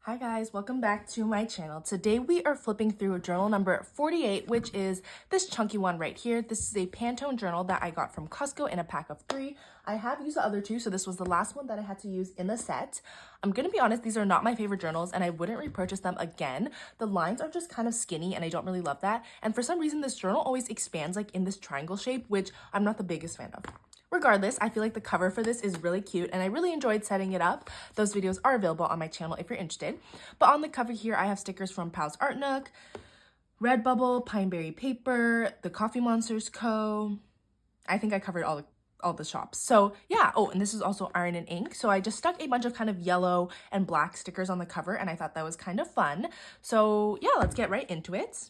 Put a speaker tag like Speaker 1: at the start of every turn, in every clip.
Speaker 1: Hi guys, welcome back to my channel. Today we are flipping through journal number 48, which is this chunky one right here. This is a Pantone journal that I got from Costco in a pack of 3. I have used the other 2, so this was the last one that I had to use in the set. I'm gonna be honest, these are not my favorite journals and I wouldn't repurchase them again. The lines are just kind of skinny and I don't really love that. And for some reason, this journal always expands like in this triangle shape, which I'm not the biggest fan of. Regardless, I feel like the cover for this is really cute and I really enjoyed setting it up. Those videos are available on my channel if you're interested. But on the cover here, I have stickers from Pal's Art Nook, Redbubble, Pineberry Paper, the Coffee Monsters Co. I think I covered all the shops. So yeah, oh, and this is also Iron and Ink. So I just stuck a bunch of kind of yellow and black stickers on the cover and I thought that was kind of fun. So yeah, let's get right into it.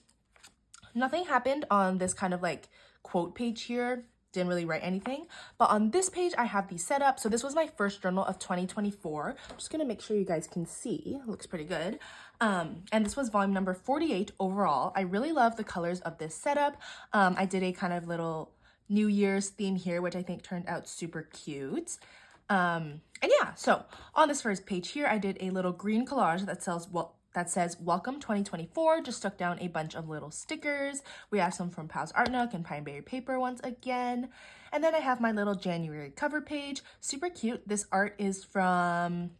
Speaker 1: Nothing happened on this kind of like quote page here. Didn't really write anything, but on this page I have the setup. So this was my first journal of 2024. I'm just gonna make sure you guys can see. It looks pretty good. And this was volume number 48 overall. I really love the colors of this setup. I did a kind of little New Year's theme here, which I think turned out super cute. And yeah, so on this first page here, I did a little green collage that says Welcome 2024. Just stuck down a bunch of little stickers. We have some from Pal's Art Nook and Pineberry Paper once again. And then I have my little January cover page. Super cute. This art is from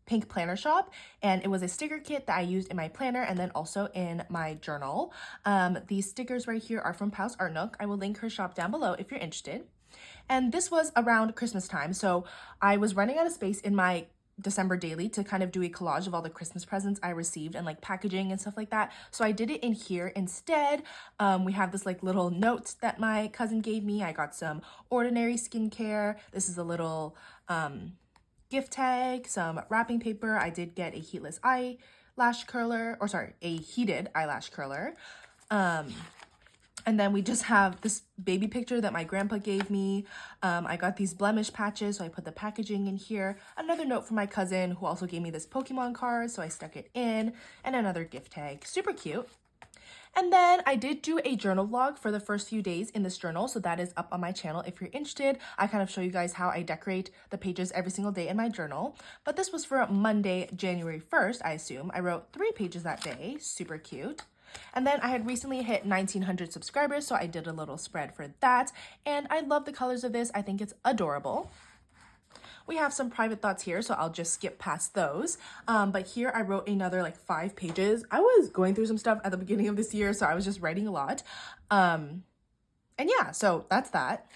Speaker 1: Pink Planner Shop, and it was a sticker kit that I used in my planner and then also in my journal. These stickers right here are from Pal's Art Nook. I will link her shop down below if you're interested. And this was around Christmas time, so I was running out of space in my December daily to kind of do a collage of all the Christmas presents I received and like packaging and stuff like that. So I did it in here instead. We have this like little note that my cousin gave me. I got some Ordinary skincare. This is a little gift tag, some wrapping paper. I did get a heatless eyelash curler, or sorry, a heated eyelash curler. And then we just have this baby picture that my grandpa gave me. I got these blemish patches, so I put the packaging in here. Another note from my cousin who also gave me this Pokemon card, so I stuck it in. And another gift tag. Super cute. And then I did do a journal vlog for the first few days in this journal, so that is up on my channel if you're interested. I kind of show you guys how I decorate the pages every single day in my journal. But this was for Monday, January 1st, I assume. I wrote 3 pages that day. Super cute. And then I had recently hit 1,900 subscribers, so I did a little spread for that. And I love the colors of this. I think it's adorable. We have some private thoughts here, so I'll just skip past those. But here I wrote another like 5 pages. I was going through some stuff at the beginning of this year, so I was just writing a lot. And yeah, so that's that.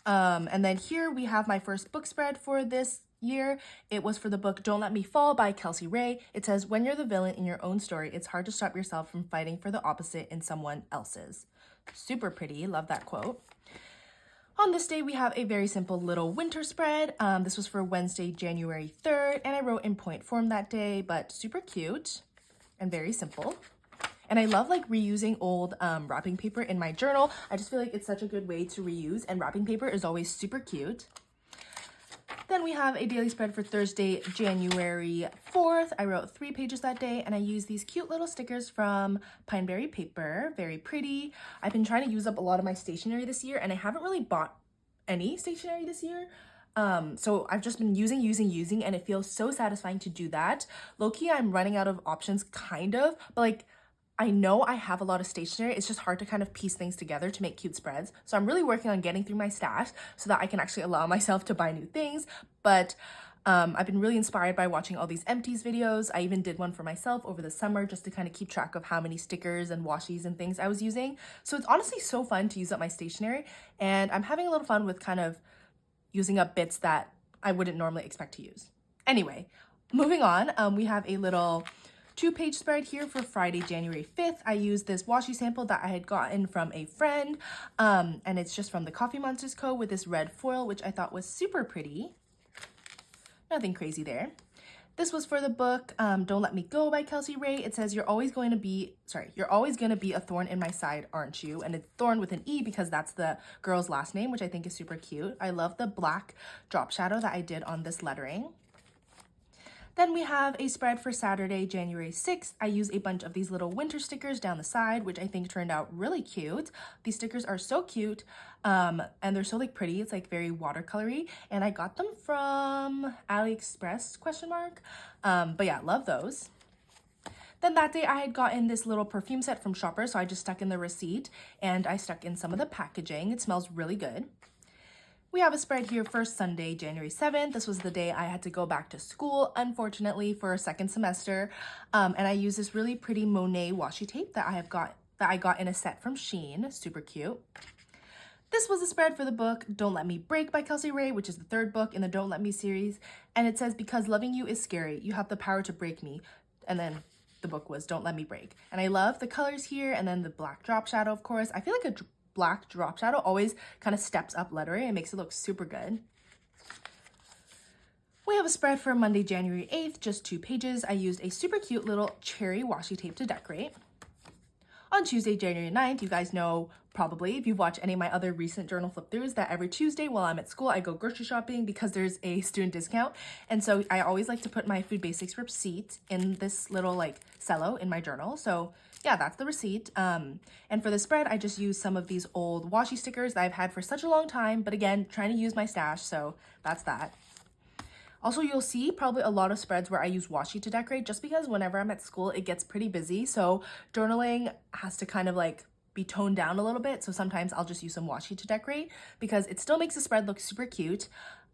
Speaker 1: And then here we have my first book spread for this year. It was for the book Don't Let Me Fall by Kelsey Ray. It says, when you're the villain in your own story, it's hard to stop yourself from fighting for the opposite in someone else's. Super pretty. Love that quote. On this day, we have a very simple little winter spread. This was for Wednesday, January 3rd, and I wrote in point form that day, but super cute and very simple. And I love like reusing old wrapping paper in my journal. I just feel like it's such a good way to reuse, and wrapping paper is always super cute. Then we have a daily spread for Thursday, January 4th. I wrote 3 pages that day, and I used these cute little stickers from Pineberry Paper. Very pretty. I've been trying to use up a lot of my stationery this year, and I haven't really bought any stationery this year. So I've just been using, and it feels so satisfying to do that. Low-key, I'm running out of options, kind of, but like, I know I have a lot of stationery. It's just hard to kind of piece things together to make cute spreads. So I'm really working on getting through my stash so that I can actually allow myself to buy new things. But I've been really inspired by watching all these empties videos. I even did one for myself over the summer just to kind of keep track of how many stickers and washies and things I was using. So it's honestly so fun to use up my stationery. And I'm having a little fun with kind of using up bits that I wouldn't normally expect to use. Anyway, moving on, we have a little 2-page spread here for Friday, January 5th. I used this washi sample that I had gotten from a friend, and it's just from the Coffee Monsters Co. with this red foil, which I thought was super pretty. Nothing crazy there. This was for the book Don't Let Me Go by Kelsey Ray. It says, you're always going to be a thorn in my side, aren't you? And it's thorn with an E because that's the girl's last name, which I think is super cute. I love the black drop shadow that I did on this lettering. Then we have a spread for Saturday, January 6th. I use a bunch of these little winter stickers down the side, which I think turned out really cute. These stickers are so cute, and they're so like pretty. It's like very watercolory, and I got them from AliExpress, question mark. But yeah, love those. Then that day I had gotten this little perfume set from Shoppers, so I just stuck in the receipt and I stuck in some of the packaging. It smells really good. We have a spread here for Sunday, January 7th. This was the day I had to go back to school, unfortunately, for a second semester. And I used this really pretty Monet washi tape that I got in a set from Shein. Super cute. This was a spread for the book Don't Let Me Break by Kelsey Ray, which is the third book in the Don't Let Me series. And it says, because loving you is scary, you have the power to break me. And then the book was Don't Let Me Break. And I love the colors here, and then the black drop shadow, of course. I feel like a black drop shadow always kind of steps up lettering and makes it look super good. We have a spread for Monday, January 8th, just 2 pages. I used a super cute little cherry washi tape to decorate. On Tuesday, January 9th, you guys know probably, if you've watched any of my other recent journal flip throughs, that every Tuesday while I'm at school, I go grocery shopping because there's a student discount. And so I always like to put my Food Basics receipt in this little like cello in my journal. So yeah, that's the receipt. And for the spread, I just used some of these old washi stickers that I've had for such a long time, but again, trying to use my stash, so that's that. Also, you'll see probably a lot of spreads where I use washi to decorate just because whenever I'm at school, it gets pretty busy. So journaling has to kind of like be toned down a little bit. So sometimes I'll just use some washi to decorate because it still makes the spread look super cute.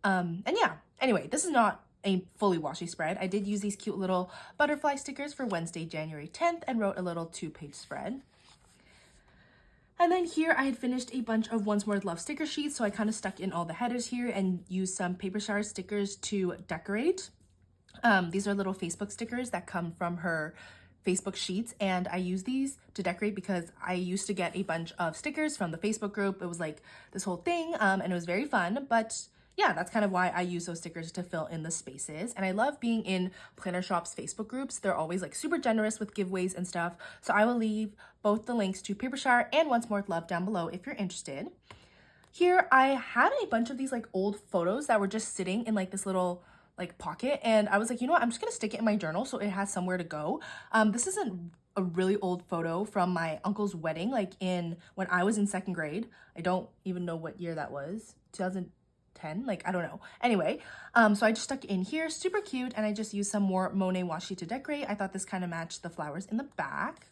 Speaker 1: And yeah, anyway, this is not a fully washi spread. I did use these cute little butterfly stickers for Wednesday, January 10th and wrote a little 2-page spread. And then here I had finished a bunch of Once More with Love sticker sheets, so I kind of stuck in all the headers here and used some paper shower stickers to decorate. These are little Facebook stickers that come from her Facebook sheets, and I use these to decorate because I used to get a bunch of stickers from the Facebook group. It was like this whole thing, and it was very fun, but yeah, that's kind of why I use those stickers to fill in the spaces. And I love being in Planner Shop's Facebook groups. They're always like super generous with giveaways and stuff. So I will leave both the links to Paper Shower and Once More with Love down below if you're interested. Here I had a bunch of these like old photos that were just sitting in like this little like pocket. And I was like, you know what, I'm just gonna stick it in my journal so it has somewhere to go. This isn't a really old photo from my uncle's wedding, like when I was in 2nd grade. I don't even know what year that was, 2010, like I don't know. Anyway, so I just stuck it in here, super cute, and I just used some more Monet washi to decorate. I thought this kind of matched the flowers in the back.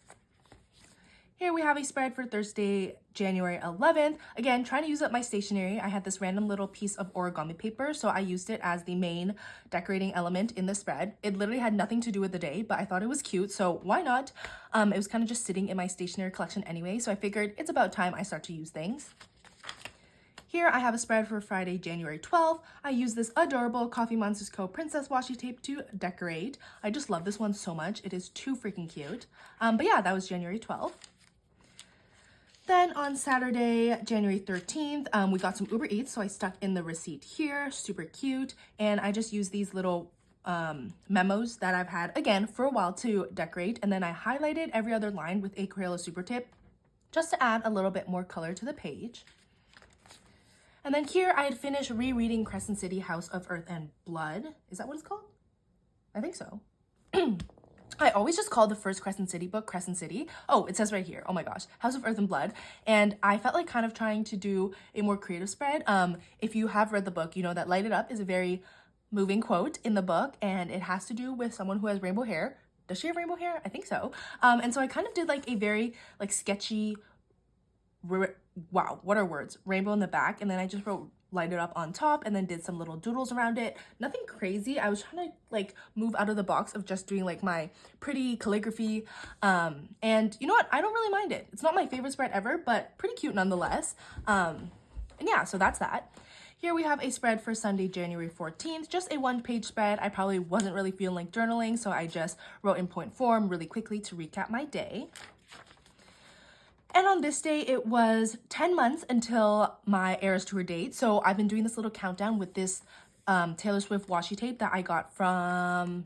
Speaker 1: Here we have a spread for Thursday, January 11th. Again, trying to use up my stationery. I had this random little piece of origami paper, so I used it as the main decorating element in the spread. It literally had nothing to do with the day, but I thought it was cute, so why not? It was kind of just sitting in my stationery collection anyway, so I figured it's about time I start to use things. Here I have a spread for Friday, January 12th. I use this adorable Coffee Monsters Co. Princess washi tape to decorate. I just love this one so much. It is too freaking cute. But yeah, that was January 12th. Then on Saturday, January 13th, we got some Uber Eats, so I stuck in the receipt here, super cute. And I just used these little memos that I've had, again, for a while to decorate. And then I highlighted every other line with a Crayola Super Tip just to add a little bit more color to the page. And then here I had finished rereading Crescent City, House of Earth and Blood. Is that what it's called? I think so. I always just call the first Crescent City book Crescent City. Oh, it says right here. Oh my gosh. House of Earth and Blood. And I felt like kind of trying to do a more creative spread. If you have read the book, you know that Light It Up is a very moving quote in the book, and it has to do with someone who has rainbow hair. Does she have rainbow hair? I think so. And so I kind of did like a very like sketchy, wow, what are words? Rainbow in the back, and then I just wrote Light It Up on top and then did some little doodles around it. Nothing crazy. I was trying to like move out of the box of just doing like my pretty calligraphy. And you know what? I don't really mind it. It's not my favorite spread ever, but pretty cute nonetheless. And yeah, so that's that. Here we have a spread for Sunday, January 14th, just a 1-page spread. I probably wasn't really feeling like journaling, so I just wrote in point form really quickly to recap my day. And on this day, it was 10 months until my Eras Tour date. So I've been doing this little countdown with this Taylor Swift washi tape that I got from,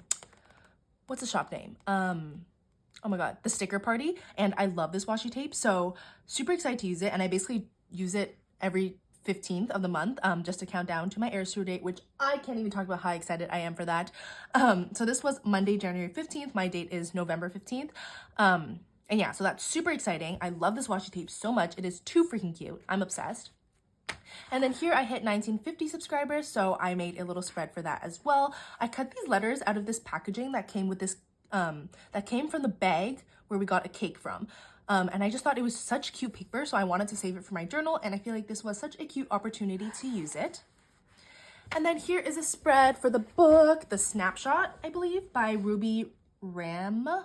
Speaker 1: what's the shop name? Oh my God, The Sticker Party. And I love this washi tape. So super excited to use it. And I basically use it every 15th of the month, just to count down to my Eras Tour date, which I can't even talk about how excited I am for that. So this was Monday, January 15th. My date is November 15th. And yeah, so that's super exciting. I love this washi tape so much. It is too freaking cute. I'm obsessed. And then here I hit 1950 subscribers, so I made a little spread for that as well. I cut these letters out of this packaging that came with this, that came from the bag where we got a cake from. And I just thought it was such cute paper, so I wanted to save it for my journal, and I feel like this was such a cute opportunity to use it. And then here is a spread for the book, The Snapshot, I believe, by Ruby Rana?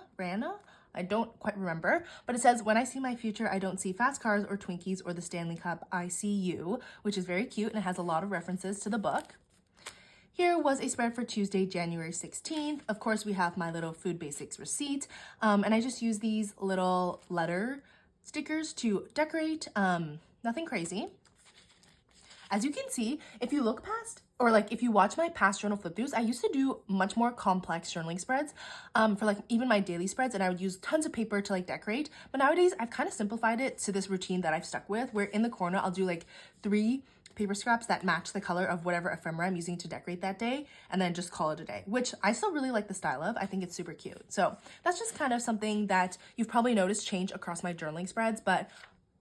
Speaker 1: I don't quite remember, but it says, when I see my future, I don't see fast cars or Twinkies or the Stanley Cup, I see you, which is very cute, and it has a lot of references to the book. Here was a spread for Tuesday, January 16th. Of course, we have my little Food Basics receipt, and I just use these little letter stickers to decorate, nothing crazy. As you can see, if you look past, or like if you watch my past journal flip throughs, I used to do much more complex journaling spreads for like even my daily spreads, and I would use tons of paper to like decorate. But nowadays, I've kind of simplified it to this routine that I've stuck with, where in the corner, I'll do like 3 paper scraps that match the color of whatever ephemera I'm using to decorate that day, and then just call it a day, which I still really like the style of. I think it's super cute. So that's just kind of something that you've probably noticed change across my journaling spreads, but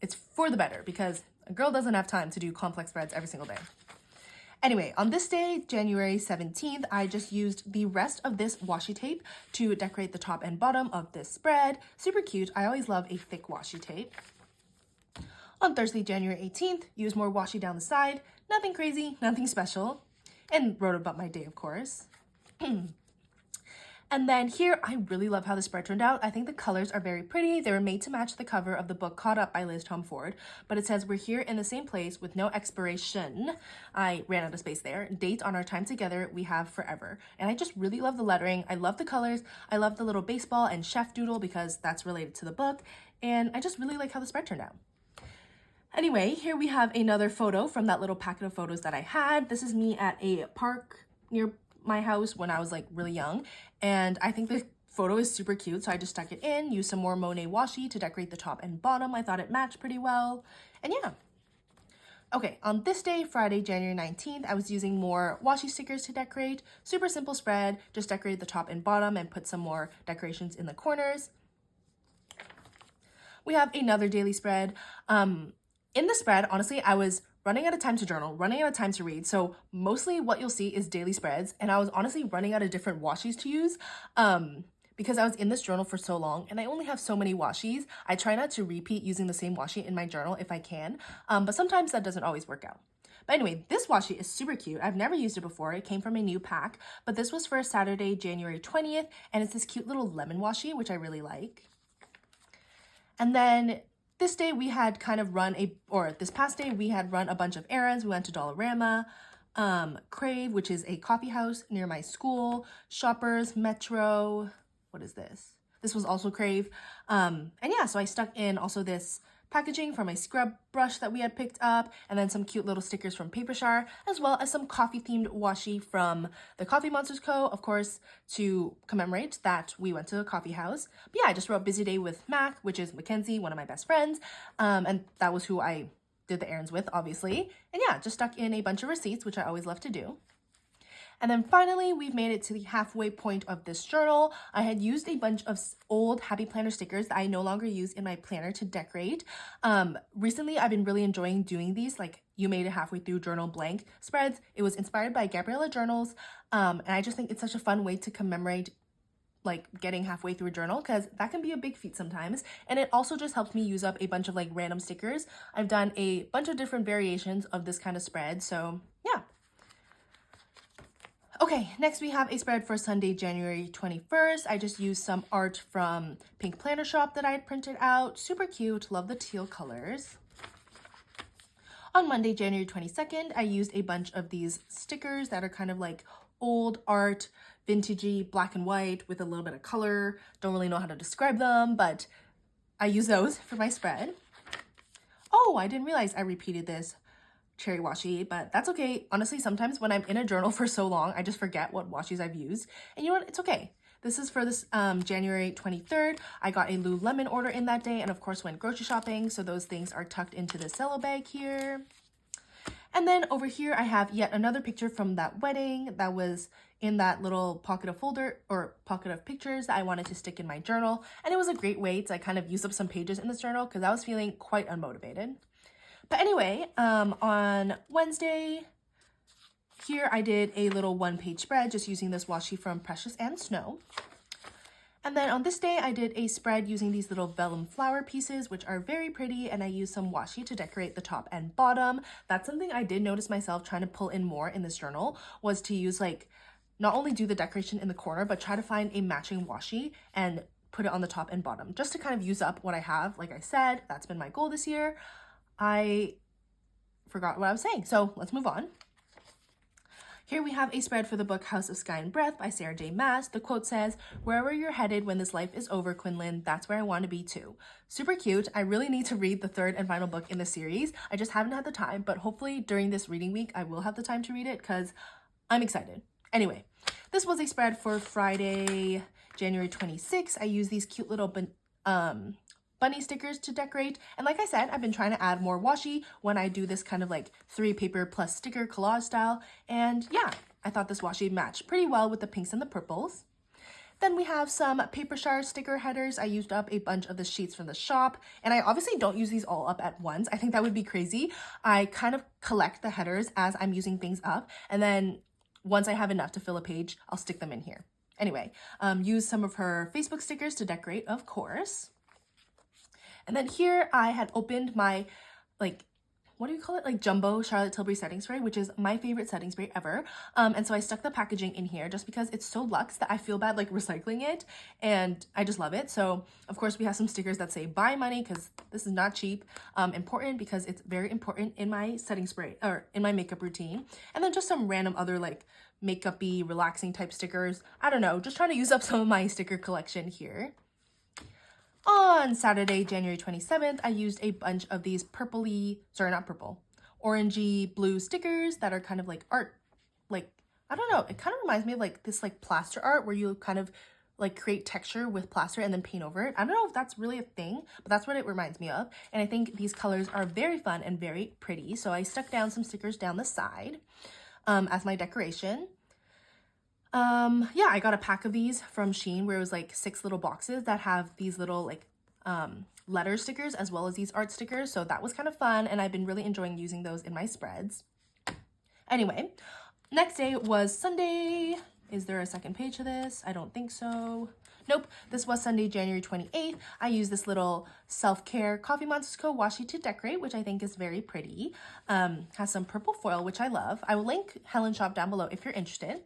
Speaker 1: it's for the better because a girl doesn't have time to do complex spreads every single day. Anyway, on this day, January 17th, I just used the rest of this washi tape to decorate the top and bottom of this spread. Super cute. I always love a thick washi tape. On Thursday, January 18th, used more washi down the side. Nothing crazy, nothing special. And wrote about my day, of course. And then here, I really love how the spread turned out. I think the colors are very pretty. They were made to match the cover of the book Caught Up by Liz Tom Ford. But it says, we're here in the same place with no expiration. I ran out of space there. Date on our time together, we have forever. And I just really love the lettering. I love the colors. I love the little baseball and chef doodle because that's related to the book. And I just really like how the spread turned out. Anyway, here we have another photo from that little packet of photos that I had. This is me at a park near my house when I was like really young, and I think the photo is super cute, so I just stuck it in, used some more Monet washi to decorate the top and bottom. I thought it matched pretty well, and yeah. Okay, on this day, Friday, January 19th, I was using more washi stickers to decorate. Super simple spread, just decorated the top and bottom and put some more decorations in the corners. We have another daily spread. In the spread, honestly, I was running out of time to journal, running out of time to read. So mostly what you'll see is daily spreads. And I was honestly running out of different washis to use because I was in this journal for so long and I only have so many washis. I try not to repeat using the same washi in my journal if I can, but sometimes that doesn't always work out. But anyway, this washi is super cute. I've never used it before. It came from a new pack, but this was for Saturday, January 20th. And it's this cute little lemon washi, which I really like. And then this day we had this past day we had run a bunch of errands. We went to Dollarama, Crave, which is a coffee house near my school, Shoppers, Metro. What is this? This was also Crave. And yeah, so I stuck in also this packaging for my scrub brush that we had picked up, and then some cute little stickers from Papershare, as well as some coffee-themed washi from the Coffee Monsters Co., of course, to commemorate that we went to a coffee house. But yeah, I just wrote Busy Day with Mac, which is Mackenzie, one of my best friends, and that was who I did the errands with, obviously. And yeah, just stuck in a bunch of receipts, which I always love to do. And then finally, we've made it to the halfway point of this journal. I had used a bunch of old Happy Planner stickers that I no longer use in my planner to decorate. Recently, I've been really enjoying doing these, like You Made It Halfway Through Journal Blank spreads. It was inspired by Gabriella Journals, and I just think it's such a fun way to commemorate like getting halfway through a journal, because that can be a big feat sometimes. And it also just helps me use up a bunch of like random stickers. I've done a bunch of different variations of this kind of spread, so yeah. Okay, next we have a spread for Sunday, January 21st. I just used some art from Pink Planner Shop that I had printed out. Super cute, love the teal colors. On Monday, January 22nd, I used a bunch of these stickers that are kind of like old art, vintagey, black and white with a little bit of color. Don't really know how to describe them, but I use those for my spread. Oh, I didn't realize I repeated this cherry washi, but that's okay. Honestly, sometimes when I'm in a journal for so long, I just forget what washis I've used. And you know what? It's okay. This is for this January 23rd. I got a Lululemon order in that day and of course went grocery shopping. So those things are tucked into the cello bag here. And then over here, I have yet another picture from that wedding that was in that little pocket of folder or pocket of pictures that I wanted to stick in my journal. And it was a great way to kind of use up some pages in this journal because I was feeling quite unmotivated. But anyway, on Wednesday, here I did a little one-page spread just using this washi from Precious and Snow. And then on this day, I did a spread using these little vellum flower pieces, which are very pretty, and I used some washi to decorate the top and bottom. That's something I did notice myself trying to pull in more in this journal, was to use like, not only do the decoration in the corner, but try to find a matching washi and put it on the top and bottom, just to kind of use up what I have. Like I said, that's been my goal this year. I forgot what I was saying, so let's move on. Here we have a spread for the book House of Sky and Breath by Sarah J. Maas. The quote says, "Wherever you're headed when this life is over, Quinlan, that's where I want to be too." Super cute. I really need to read the third and final book in the series. I just haven't had the time, but hopefully during this reading week, I will have the time to read it because I'm excited. Anyway, this was a spread for Friday, January 26th. I used these cute little bunny stickers to decorate, and like I said, I've been trying to add more washi when I do this kind of like 3 paper plus sticker collage style, and yeah, I thought this washi matched pretty well with the pinks and the purples. Then we have some paper shard sticker headers. I used up a bunch of the sheets from the shop, and I obviously don't use these all up at once. I think that would be crazy. I kind of collect the headers as I'm using things up, and then once I have enough to fill a page, I'll stick them in here. Anyway, use some of her Facebook stickers to decorate, of course. And then here I had opened my, like, what do you call it? Like jumbo Charlotte Tilbury setting spray, which is my favorite setting spray ever. And so I stuck the packaging in here just because it's so luxe that I feel bad like recycling it, and I just love it. So of course we have some stickers that say buy money because this is not cheap. Important because it's very important in my setting spray or in my makeup routine. And then just some random other like makeup-y relaxing type stickers. I don't know, just trying to use up some of my sticker collection here. On Saturday, January 27th, I used a bunch of these orangey blue stickers that are kind of like art, like, I don't know, it kind of reminds me of like this like plaster art where you kind of like create texture with plaster and then paint over it. I don't know if that's really a thing, but that's what it reminds me of. And I think these colors are very fun and very pretty. So I stuck down some stickers down the side as my decoration. Yeah, I got a pack of these from Shein where it was like 6 little boxes that have these little like letter stickers as well as these art stickers. So that was kind of fun, and I've been really enjoying using those in my spreads. Anyway, next day was Sunday. Is there a second page to this? I don't think so. Nope, this was Sunday, January 28th. I used this little self-care Coffee Monsters Co. washi to decorate, which I think is very pretty. Has some purple foil, which I love. I will link Helen's shop down below if you're interested.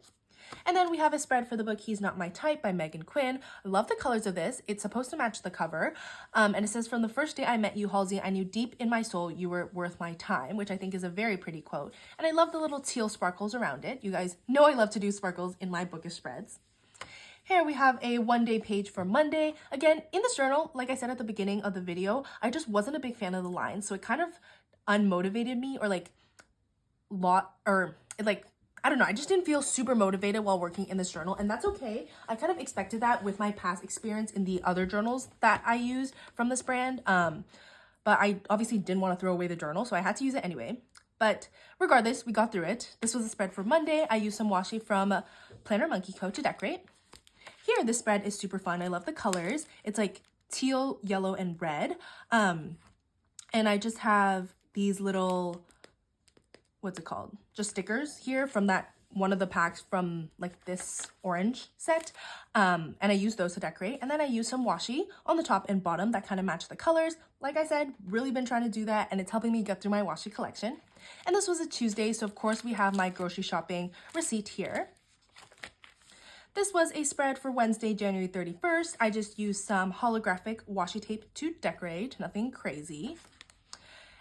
Speaker 1: And then we have a spread for the book He's Not My Type by Megan Quinn. I love the colors of this. It's supposed to match the cover. And it says, "From the first day I met you, Halsey, I knew deep in my soul you were worth my time," which I think is a very pretty quote. And I love the little teal sparkles around it. You guys know I love to do sparkles in my bookish spreads. Here we have a one-day page for Monday. Again, in this journal, like I said at the beginning of the video, I just wasn't a big fan of the lines. So it kind of unmotivated me, or like I don't know, I just didn't feel super motivated while working in this journal, and that's okay. I kind of expected that with my past experience in the other journals that I used from this brand, but I obviously didn't want to throw away the journal, so I had to use it anyway. But regardless, we got through it. This was a spread for Monday. I used some washi from Planner Monkey Co. to decorate. Here, this spread is super fun. I love the colors. It's like teal, yellow, and red. And I just have these little, what's it called? Just stickers here from that one of the packs from like this orange set. And I used those to decorate. And then I used some washi on the top and bottom that kind of match the colors. Like I said, really been trying to do that, and it's helping me get through my washi collection. And this was a Tuesday, so of course we have my grocery shopping receipt here. This was a spread for Wednesday, January 31st. I just used some holographic washi tape to decorate, nothing crazy.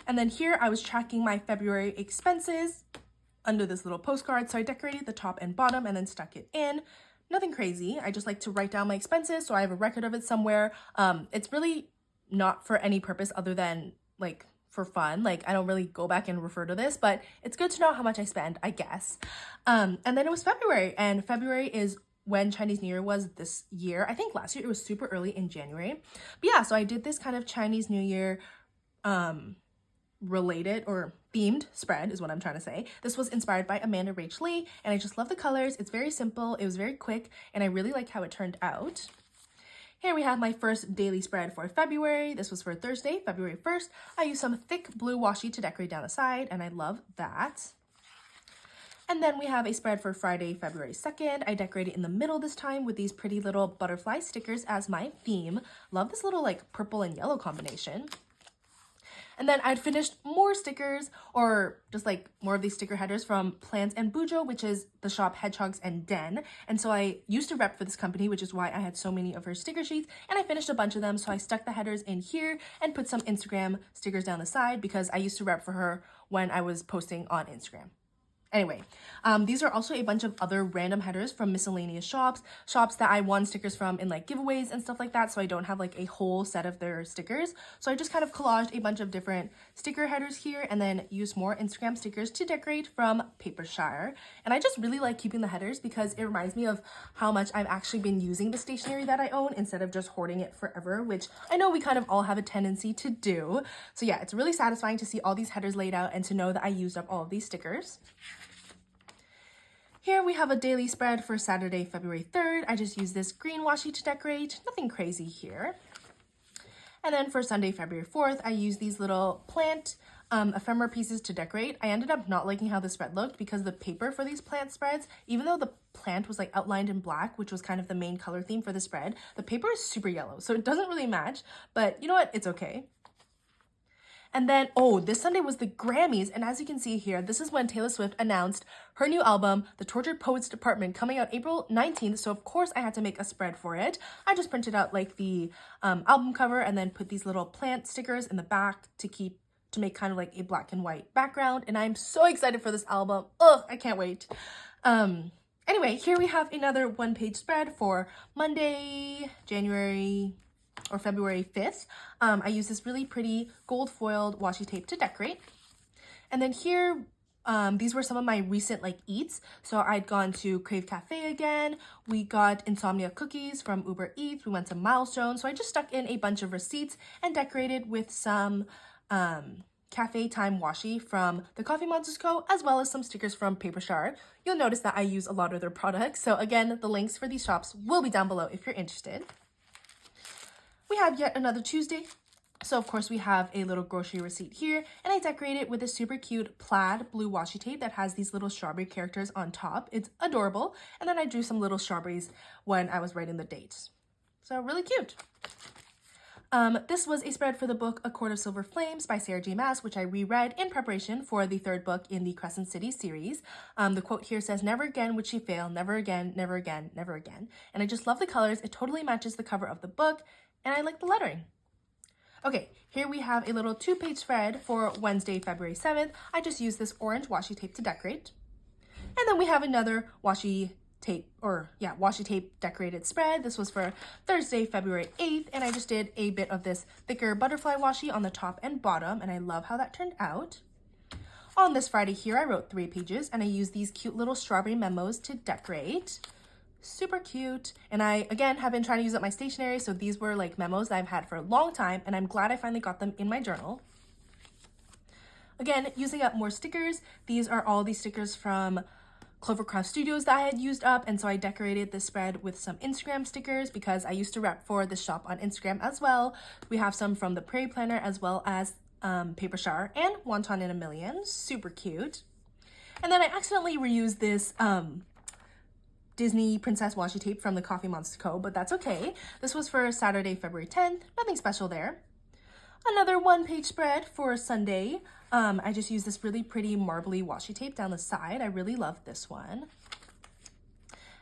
Speaker 1: And then here I was tracking my February expenses under this little postcard. So I decorated the top and bottom and then stuck it in. Nothing crazy. I just like to write down my expenses so I have a record of it somewhere. It's really not for any purpose other than like for fun. Like I don't really go back and refer to this, but it's good to know how much I spend, I guess. And then it was February, and February is when Chinese New Year was this year. I think last year it was super early in January. But yeah, so I did this kind of Chinese New Year related or themed spread is what I'm trying to say. This was inspired by Amanda Rach Lee, and I just love the colors. It's very simple, it was very quick, and I really like how it turned out. Here we have my first daily spread for February. This was for Thursday, February 1st. I used some thick blue washi to decorate down the side, and I love that. And then we have a spread for Friday, February 2nd. I decorated in the middle this time with these pretty little butterfly stickers as my theme. Love this little like purple and yellow combination. And then I'd finished more stickers, or just like more of these sticker headers from Plants and Bujo, which is the shop Hedgehogs and Den. And so I used to rep for this company, which is why I had so many of her sticker sheets, and I finished a bunch of them. So I stuck the headers in here and put some Instagram stickers down the side because I used to rep for her when I was posting on Instagram. Anyway, these are also a bunch of other random headers from miscellaneous shops that I won stickers from in like giveaways and stuff like that, so I don't have like a whole set of their stickers. So I just kind of collaged a bunch of different sticker headers here and then used more Instagram stickers to decorate from Papershire. And I just really like keeping the headers because it reminds me of how much I've actually been using the stationery that I own instead of just hoarding it forever, which I know we kind of all have a tendency to do. So yeah, it's really satisfying to see all these headers laid out and to know that I used up all of these stickers. Here we have a daily spread for Saturday, February 3rd. I just used this green washi to decorate, nothing crazy here. And then for Sunday, February 4th, I used these little plant ephemera pieces to decorate. I ended up not liking how the spread looked because the paper for these plant spreads, even though the plant was like outlined in black, which was kind of the main color theme for the spread, the paper is super yellow, so it doesn't really match, but you know what, it's okay. And then, oh, this Sunday was the Grammys, and as you can see here, this is when Taylor Swift announced her new album, The Tortured Poets Department, coming out April 19th, so of course I had to make a spread for it. I just printed out like the album cover and then put these little plant stickers in the back to make kind of like a black and white background, and I'm so excited for this album. Ugh, I can't wait. Anyway, here we have another one-page spread for Monday, February 5th. I use this really pretty gold foiled washi tape to decorate. And then here, these were some of my recent like eats. So I'd gone to Crave Cafe again. We got Insomnia cookies from Uber Eats. We went to Milestone. So I just stuck in a bunch of receipts and decorated with some Cafe Time washi from the Coffee Monsters Co., as well as some stickers from Papershire. You'll notice that I use a lot of their products. So again, the links for these shops will be down below if you're interested. We have yet another Tuesday. So of course we have a little grocery receipt here, and I decorated with a super cute plaid blue washi tape that has these little strawberry characters on top. It's adorable. And then I drew some little strawberries when I was writing the dates. So really cute. This was a spread for the book A Court of Silver Flames by Sarah J. Maas, which I reread in preparation for the third book in the Crescent City series. The quote here says, "Never again would she fail, never again, never again, never again." And I just love the colors. It totally matches the cover of the book, and I like the lettering. Okay, here we have a little 2-page spread for Wednesday, February 7th. I just used this orange washi tape to decorate. And then we have another washi tape decorated spread. This was for Thursday, February 8th, and I just did a bit of this thicker butterfly washi on the top and bottom, and I love how that turned out. On this Friday here, I wrote 3 pages, and I used these cute little strawberry memos to decorate. Super cute. And I, again, have been trying to use up my stationery, so these were like memos that I've had for a long time, and I'm glad I finally got them in my journal. Again, using up more stickers. These are all these stickers from Clovercraft Studios that I had used up, and so I decorated this spread with some Instagram stickers because I used to rep for this shop on Instagram as well. We have some from the Prairie Planner as well as Papershire and Wonton in a Million. Super cute. And then I accidentally reused this Disney Princess washi tape from the Coffee Monsters Co., but that's okay. This was for Saturday, February 10th. Nothing special there. Another 1-page spread for Sunday. I just used this really pretty marbly washi tape down the side. I really love this one.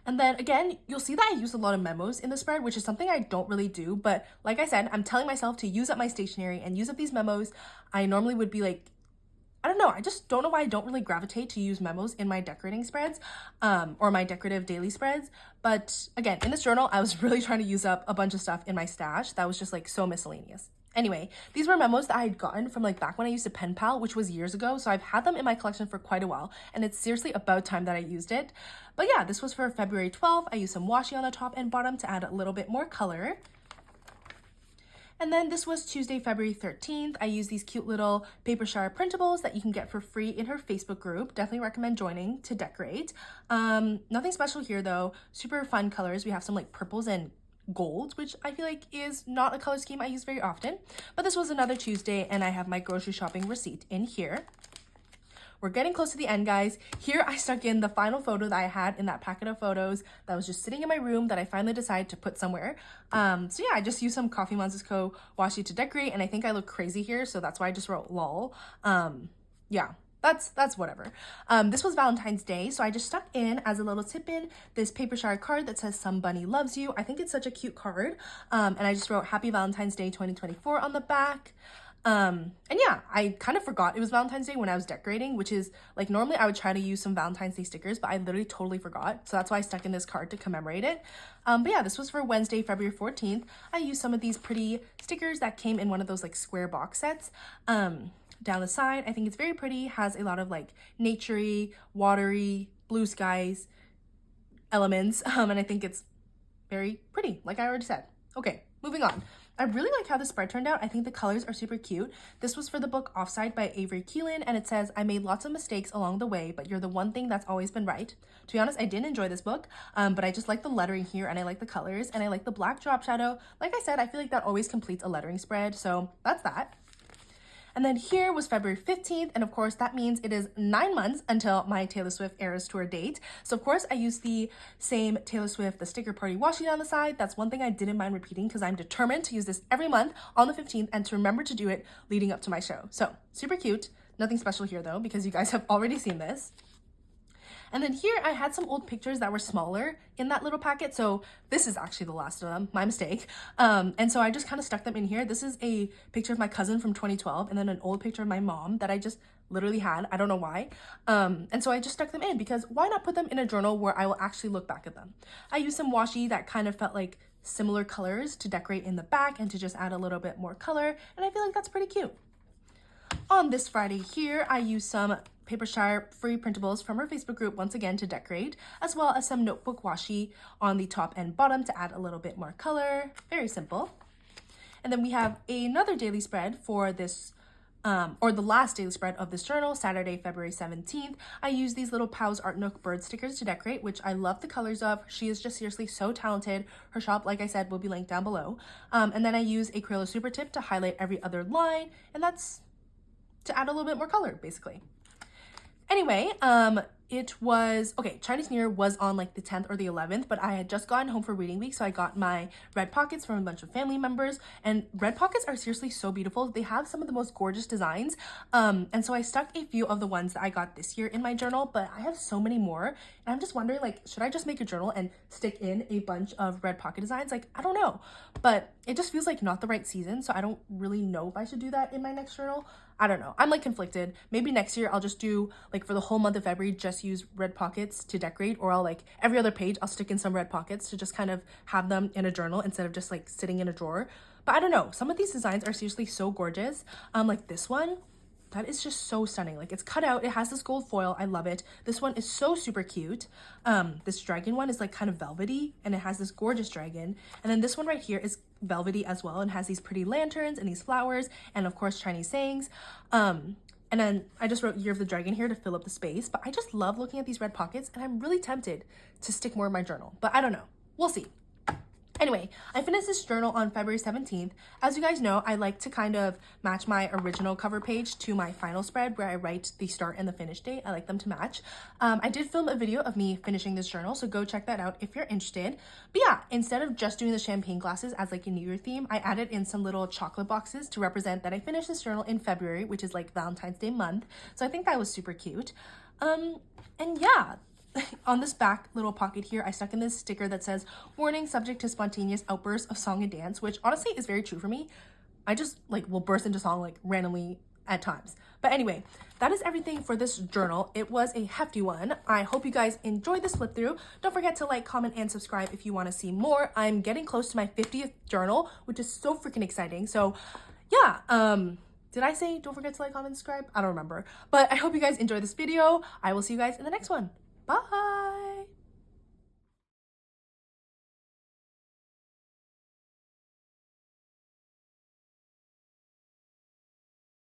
Speaker 1: And then again, you'll see that I use a lot of memos in the spread, which is something I don't really do. But like I said, I'm telling myself to use up my stationery and use up these memos. I normally would be like, I don't know, I just don't know why I don't really gravitate to use memos in my decorating spreads or my decorative daily spreads. But again, in this journal, I was really trying to use up a bunch of stuff in my stash that was just like so miscellaneous. Anyway, these were memos that I had gotten from like back when I used a pen pal, which was years ago. So I've had them in my collection for quite a while, and it's seriously about time that I used it. But yeah, this was for February 12th. I used some washi on the top and bottom to add a little bit more color. And then this was Tuesday, February 13th. I used these cute little Paper Shower printables that you can get for free in her Facebook group. Definitely recommend joining to decorate. Nothing special here though. Super fun colors. We have some like purples and gold, which I feel like is not a color scheme I use very often. But this was another Tuesday and I have my grocery shopping receipt in here. We're getting close to the end, guys. Here I stuck in the final photo that I had in that packet of photos that was just sitting in my room that I finally decided to put somewhere. So yeah, I just used some Coffee Monsters Co. washi to decorate, and I think I look crazy here, so that's why I just wrote lol. Yeah. That's whatever. This was Valentine's Day, so I just stuck in as a little tip in this paper shower card that says "Some Bunny Loves You." I think it's such a cute card. And I just wrote Happy Valentine's Day 2024 on the back. And yeah, I kind of forgot it was Valentine's Day when I was decorating, which is like normally I would try to use some Valentine's Day stickers, but I literally totally forgot. So that's why I stuck in this card to commemorate it. But yeah, this was for Wednesday, February 14th. I used some of these pretty stickers that came in one of those like square box sets. Down the side, I think it's very pretty, has a lot of like naturey, watery, blue skies elements. And I think it's very pretty, like I already said. Okay, moving on. I really like how the spread turned out. I think the colors are super cute. This was for the book Offside by Avery Keelan, and it says, I made lots of mistakes along the way, but you're the one thing that's always been right. To be honest, I didn't enjoy this book, but I just like the lettering here, and I like the colors, and I like the black drop shadow. Like I said, I feel like that always completes a lettering spread, so that's that. And then here was February 15th, and of course that means it is 9 months until my Taylor Swift Eras Tour date. So of course I used the same Taylor Swift The Sticker Party washi on the side. That's one thing I didn't mind repeating because I'm determined to use this every month on the 15th and to remember to do it leading up to my show. So super cute. Nothing special here though because you guys have already seen this. And then here I had some old pictures that were smaller in that little packet. So this is actually the last of them, my mistake. And so I just kind of stuck them in here. This is a picture of my cousin from 2012 and then an old picture of my mom that I just literally had. I don't know why. And so I just stuck them in because why not put them in a journal where I will actually look back at them? I used some washi that kind of felt like similar colors to decorate in the back and to just add a little bit more color. And I feel like that's pretty cute. On this Friday here, I used some Paper Shower free printables from our Facebook group once again to decorate, as well as some notebook washi on the top and bottom to add a little bit more color. Very simple. And then we have another daily spread for this, or the last daily spread of this journal, Saturday, February 17th. I used these little Pow's Art Nook bird stickers to decorate, which I love the colors of. She is just seriously so talented. Her shop, like I said, will be linked down below. And then I use a Crayola Super Tip to highlight every other line, and that's to add a little bit more color, basically. Anyway, it was, okay, Chinese New Year was on like the 10th or the 11th, but I had just gotten home for reading week, so I got my red pockets from a bunch of family members, and red pockets are seriously so beautiful. They have some of the most gorgeous designs, and so I stuck a few of the ones that I got this year in my journal, but I have so many more, and I'm just wondering, like, should I just make a journal and stick in a bunch of red pocket designs? Like, I don't know, but it just feels like not the right season, so I don't really know if I should do that in my next journal. I don't know. I'm like conflicted. Maybe next year I'll just do like for the whole month of February, just use red pockets to decorate, or I'll like every other page, I'll stick in some red pockets to just kind of have them in a journal instead of just like sitting in a drawer. But I don't know. Some of these designs are seriously so gorgeous. Like this one, that is just so stunning. Like it's cut out. It has this gold foil. I love it. This one is so super cute. This dragon one is like kind of velvety and it has this gorgeous dragon. And then this one right here is velvety as well and has these pretty lanterns and these flowers and of course Chinese sayings. And then I just wrote Year of the Dragon here to fill up the space, but I just love looking at these red pockets and I'm really tempted to stick more in my journal, but I don't know. We'll see. Anyway, I finished this journal on February 17th. As you guys know, I like to kind of match my original cover page to my final spread where I write the start and the finish date. I like them to match. I did film a video of me finishing this journal, so go check that out if you're interested. But yeah, instead of just doing the champagne glasses as like a New Year theme, I added in some little chocolate boxes to represent that I finished this journal in February, which is like Valentine's Day month. So I think that was super cute. And yeah. On this back little pocket here, I stuck in this sticker that says, warning, subject to spontaneous outbursts of song and dance, which honestly is very true for me. I just like will burst into song like randomly at times. But anyway, that is everything for this journal. It was a hefty one. I hope you guys enjoyed this flip through. Don't forget to like, comment, and subscribe if you want to see more. I'm getting close to my 50th journal, which is so freaking exciting. So yeah, did I say don't forget to like, comment, and subscribe? I don't remember. But I hope you guys enjoyed this video. I will see you guys in the next one. Bye!